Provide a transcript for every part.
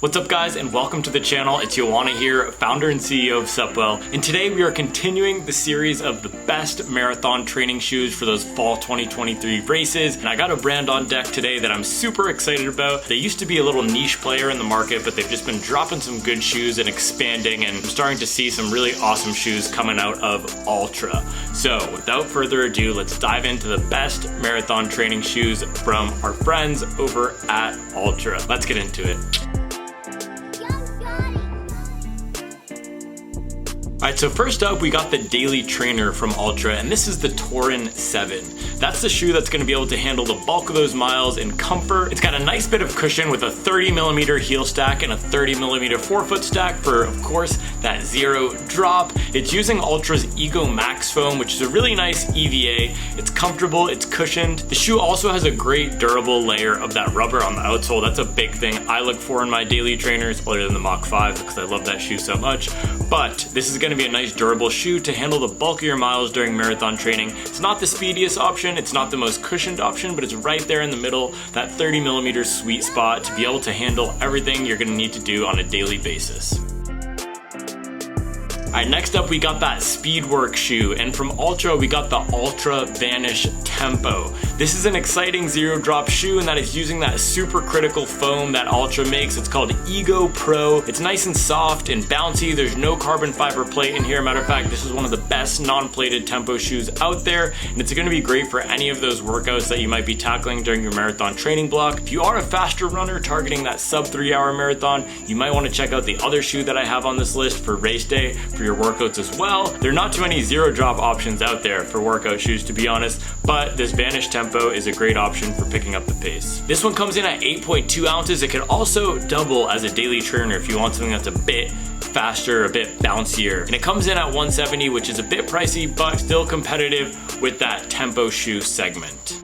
What's up guys, and welcome to the channel. It's Joanna here, founder and CEO of Supwell, and today we are continuing the series of the best marathon training shoes for those fall 2023 races. And I got a brand on deck today that I'm super excited about. They used to be a little niche player in the market, but they've just been dropping some good shoes and expanding, and I'm starting to see some really awesome shoes coming out of Altra. So without further ado, let's dive into the best marathon training shoes from our friends over at Altra. Let's get into it. Alright, so first up we got the Daily Trainer from Altra, and this is the Torin 7. That's the shoe that's going to be able to handle the bulk of those miles in comfort. It's got a nice bit of cushion with a 30mm heel stack and a 30mm forefoot stack for, of course, that zero drop. It's using Altra's Ego Max foam, which is a really nice EVA. It's comfortable, it's cushioned. The shoe also has a great durable layer of that rubber on the outsole. That's a big thing I look for in my Daily Trainers, other than the Mach 5, because I love that shoe so much. But this is going to be a nice durable shoe to handle the bulk of your miles during marathon training. It's not the speediest option, it's not the most cushioned option, but it's right there in the middle, that 30mm sweet spot to be able to handle everything you're going to need to do on a daily basis. Alright, next up we got that Speedwork shoe, and from Altra we got the Altra Vanish Tempo. This is an exciting zero drop shoe, and that is using that super critical foam that Altra makes. It's called Ego Pro. It's nice and soft and bouncy. There's no carbon fiber plate in here. Matter of fact, this is one of the best non-plated tempo shoes out there, and it's going to be great for any of those workouts that you might be tackling during your marathon training block. If you are a faster runner targeting that sub 3-hour marathon, you might want to check out the other shoe that I have on this list for race day for your workouts as well. There are not too many zero drop options out there for workout shoes, to be honest, but this Vanish Tempo is a great option for picking up the pace. This one comes in at 8.2 ounces. It can also double as a daily trainer if you want something that's a bit faster, a bit bouncier. And it comes in at $170, which is a bit pricey, but still competitive with that tempo shoe segment.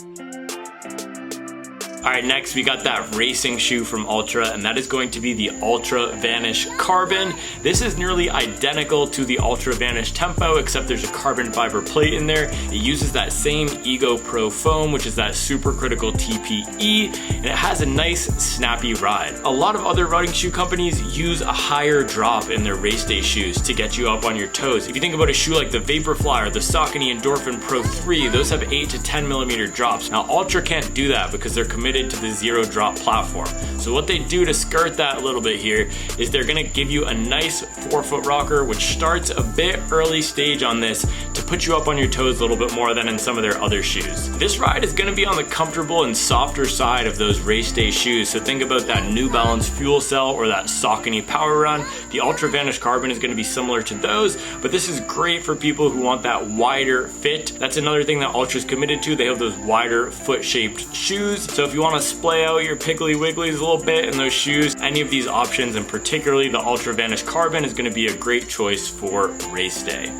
Alright, next we got that racing shoe from Altra, and that is going to be the Altra Vanish Carbon. This is nearly identical to the Altra Vanish Tempo, except there's a carbon fiber plate in there. It uses that same Ego Pro foam, which is that super critical TPE, and it has a nice snappy ride. A lot of other running shoe companies use a higher drop in their race day shoes to get you up on your toes. If you think about a shoe like the Vaporfly or the Saucony Endorphin Pro 3, those have 8 to 10mm drops. Now Altra can't do that because they're committed to the zero drop platform. So what they do to skirt that a little bit here is they're gonna give you a nice forefoot rocker, which starts a bit early stage on this to put you up on your toes a little bit more than in some of their other shoes. This ride is gonna be on the comfortable and softer side of those race day shoes. So think about that New Balance Fuel Cell or that Saucony Power Run. The Altra Vanish Carbon is gonna be similar to those, but this is great for people who want that wider fit. That's another thing that Altra's committed to. They have those wider foot shaped shoes. So if you want to splay out your Piggly Wigglies a little bit in those shoes, any of these options, and particularly the Altra Vanish Carbon, is going to be a great choice for race day.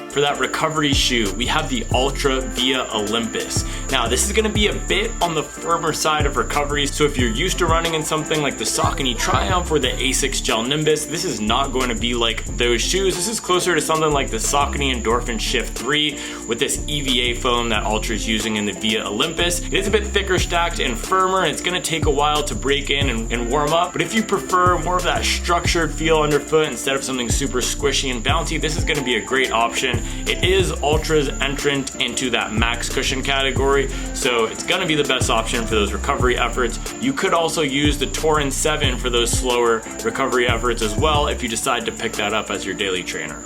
For that recovery shoe, we have the Altra Via Olympus. Now, this is going to be a bit on the firmer side of recovery, so if you're used to running in something like the Saucony Triumph or the Asics Gel Nimbus, this is not going to be like those shoes. This is closer to something like the Saucony Endorphin Shift 3 with this EVA foam that Altra is using in the Via Olympus. It is a bit thicker stacked and firmer, and it's going to take a while to break in and warm up, but if you prefer more of that structured feel underfoot instead of something super squishy and bouncy, this is going to be a great option. It is Altra's entrant into that max cushion category, so it's going to be the best option for those recovery efforts. You could also use the Torin 7 for those slower recovery efforts as well if you decide to pick that up as your daily trainer.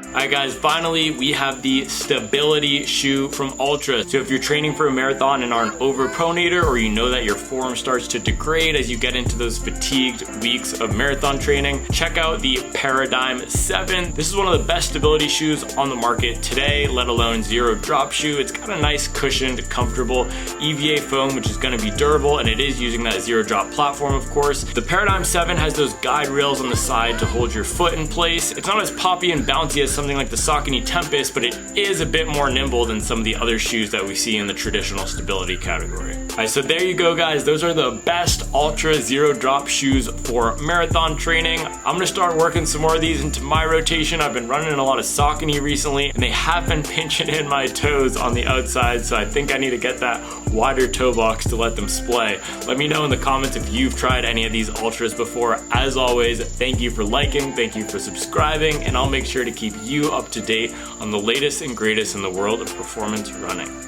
Alright guys, finally we have the Stability shoe from Altra. So if you're training for a marathon and are an overpronator, or you know that your form starts to degrade as you get into those fatigued weeks of marathon training, check out the Paradigm 7. This is one of the best stability shoes on the market today, let alone zero drop shoe. It's got a nice cushioned, comfortable EVA foam, which is going to be durable, and it is using that zero drop platform, of course. The Paradigm 7 has those guide rails on the side to hold your foot in place. It's not as poppy and bouncy as something like the Saucony Tempest, but it is a bit more nimble than some of the other shoes that we see in the traditional stability category. Alright, so there you go guys. Those are the best Altra zero drop shoes for marathon training. I'm gonna start working some more of these into my rotation. I've been running a lot of Saucony recently and they have been pinching in my toes on the outside, so I think I need to get that wider toe box to let them splay. Let me know in the comments if you've tried any of these Altras before. As always, thank you for liking, thank you for subscribing, and I'll make sure to keep you up to date on the latest and greatest in the world of performance running.